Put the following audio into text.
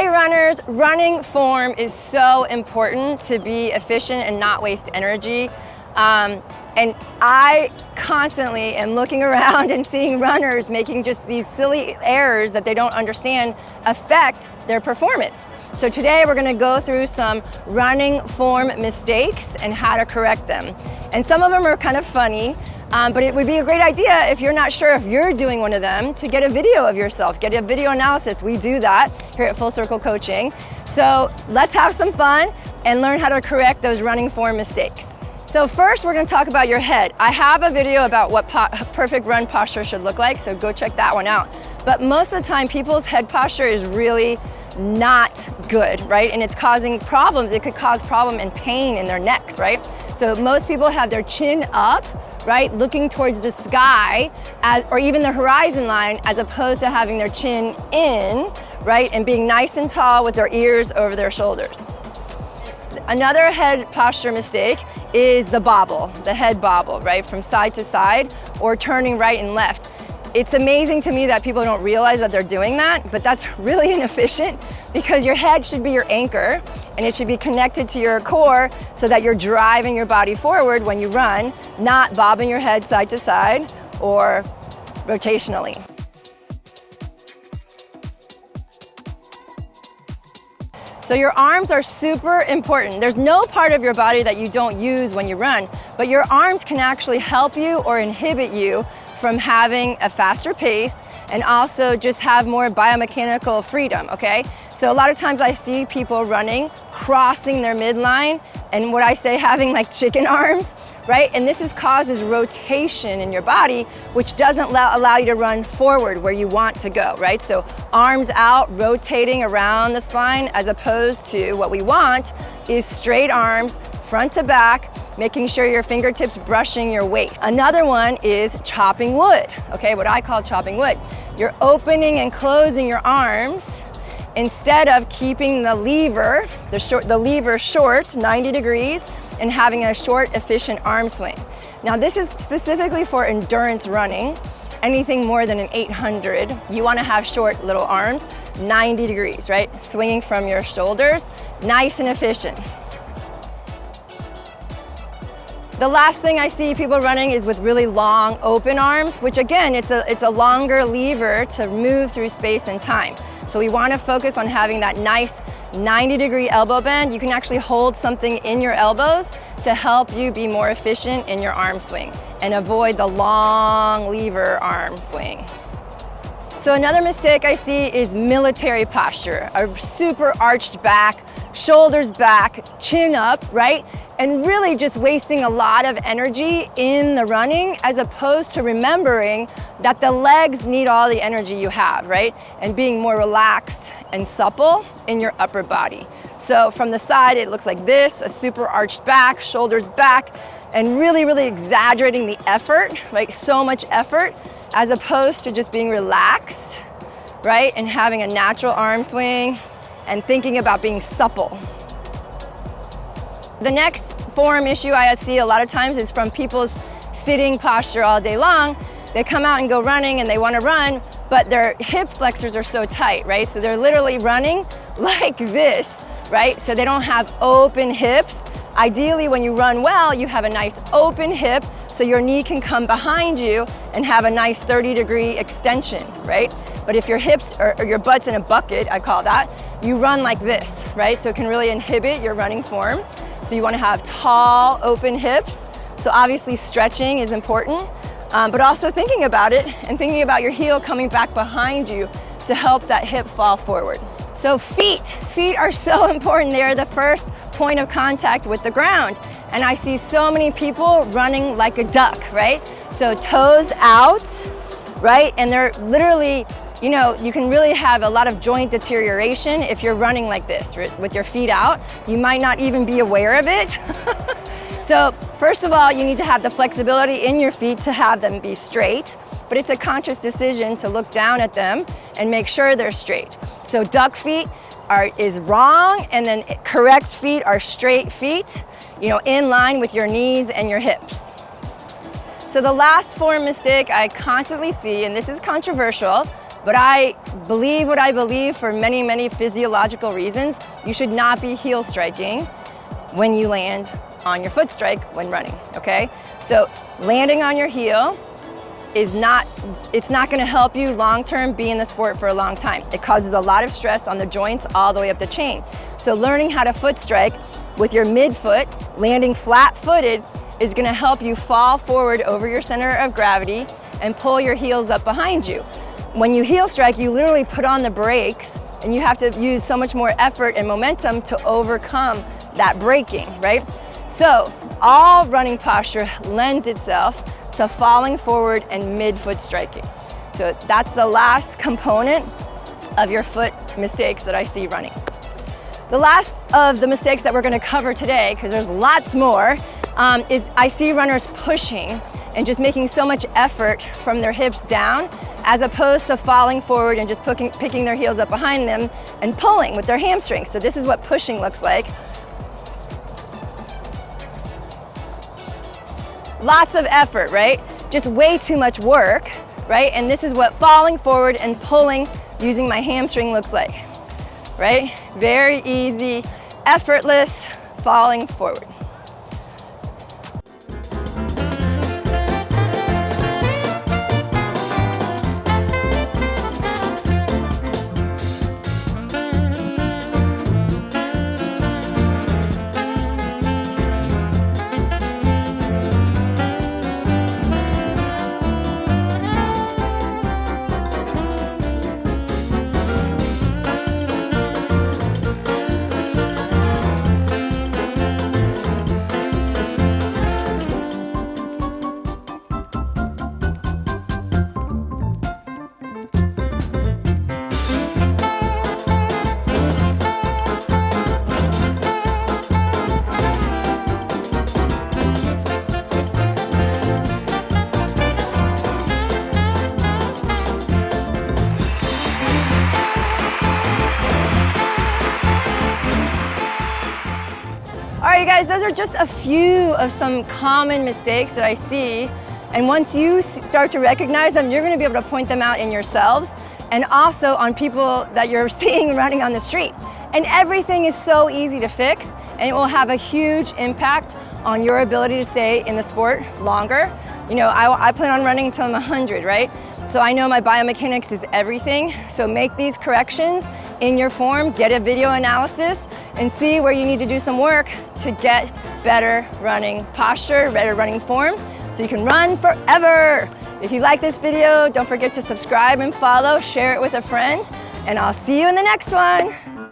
Hey runners, running form is so important to be efficient and not waste energy. And I constantly am looking around and seeing runners making just these silly errors that they don't understand affect their performance. So today we're gonna go through some running form mistakes and how to correct them. And some of them are kind of funny, but it would be a great idea if you're not sure if you're doing one of them to get a video of yourself, get a video analysis. We do that here at Full Circle Coaching. So let's have some fun and learn how to correct those running form mistakes. So first we're gonna talk about your head. I have a video about what perfect run posture should look like, so go check that one out. But most of the time people's head posture is really not good, right? And it's causing problems. It could cause problem and pain in their necks, right? So most people have their chin up, right? Looking towards the sky or even the horizon line, as opposed to having their chin in, right? And being nice and tall with their ears over their shoulders. Another head posture mistake is the bobble, the head bobble, right? From side to side or turning right and left. It's amazing to me that people don't realize that they're doing that, but that's really inefficient because your head should be your anchor and it should be connected to your core so that you're driving your body forward when you run, not bobbing your head side to side or rotationally. So your arms are super important. There's no part of your body that you don't use when you run, but your arms can actually help you or inhibit you from having a faster pace and also just have more biomechanical freedom, okay? So a lot of times I see people running, crossing their midline, and what I say, having like chicken arms, right? And this causes rotation in your body, which doesn't allow you to run forward where you want to go, right? So arms out, rotating around the spine, as opposed to what we want is straight arms, front to back, making sure your fingertips brushing your waist. Another one is chopping wood, okay? What I call chopping wood. You're opening and closing your arms instead of keeping the lever, the lever short, 90 degrees, and having a short, efficient arm swing. Now this is specifically for endurance running. Anything more than an 800, you wanna have short little arms, 90 degrees, right? Swinging from your shoulders, nice and efficient. The last thing I see people running is with really long open arms, which again, it's a longer lever to move through space and time. So we want to focus on having that nice 90-degree elbow bend. You can actually hold something in your elbows to help you be more efficient in your arm swing and avoid the long lever arm swing. So another mistake I see is military posture, a super arched back, shoulders back, chin up, right? And really just wasting a lot of energy in the running as opposed to remembering that the legs need all the energy you have, right? And being more relaxed and supple in your upper body. So from the side, it looks like this, a super arched back, shoulders back, and really, really exaggerating the effort, like so much effort, as opposed to just being relaxed, right? And having a natural arm swing and thinking about being supple. The next form issue I see a lot of times is from people's sitting posture all day long. They come out and go running and they want to run, but their hip flexors are so tight, right? So they're literally running like this, right? So they don't have open hips. Ideally, when you run well, you have a nice open hip so your knee can come behind you and have a nice 30-degree extension, right? But if your hips or your butt's in a bucket, I call that, you run like this, right? So it can really inhibit your running form. So you want to have tall, open hips. So obviously stretching is important, but also thinking about it and thinking about your heel coming back behind you to help that hip fall forward. So feet are so important. They're the first point of contact with the ground. And I see so many people running like a duck, right? So toes out, right? And they're literally, you know, you can really have a lot of joint deterioration if you're running like this, with your feet out. You might not even be aware of it. So first of all, you need to have the flexibility in your feet to have them be straight, but it's a conscious decision to look down at them and make sure they're straight. So duck feet is wrong, and then correct feet are straight feet, you know, in line with your knees and your hips. So the last form mistake I constantly see, and this is controversial, But I believe what I believe for many, many physiological reasons. You should not be heel striking when you land on your foot strike when running, okay? So landing on your heel it's not gonna help you long-term be in the sport for a long time. It causes a lot of stress on the joints all the way up the chain. So learning how to foot strike with your midfoot, landing flat-footed, is gonna help you fall forward over your center of gravity and pull your heels up behind you. When you heel strike, you literally put on the brakes and you have to use so much more effort and momentum to overcome that braking, right? So all running posture lends itself to falling forward and mid-foot striking. So that's the last component of your foot mistakes that I see running. The last of the mistakes that we're gonna cover today, because there's lots more, is I see runners pushing and just making so much effort from their hips down, as opposed to falling forward and just picking their heels up behind them and pulling with their hamstrings. So this is what pushing looks like. Lots of effort, right? Just way too much work, right? And this is what falling forward and pulling using my hamstring looks like, right? Very easy, effortless falling forward. All right, you guys, those are just a few of some common mistakes that I see. And once you start to recognize them, you're gonna be able to point them out in yourselves and also on people that you're seeing running on the street. And everything is so easy to fix, and it will have a huge impact on your ability to stay in the sport longer. You know, I plan on running until I'm 100, right? So I know my biomechanics is everything. So make these corrections in your form, get a video analysis, and see where you need to do some work to get better running posture, better running form, so you can run forever. If you like this video, don't forget to subscribe and follow, share it with a friend, and I'll see you in the next one.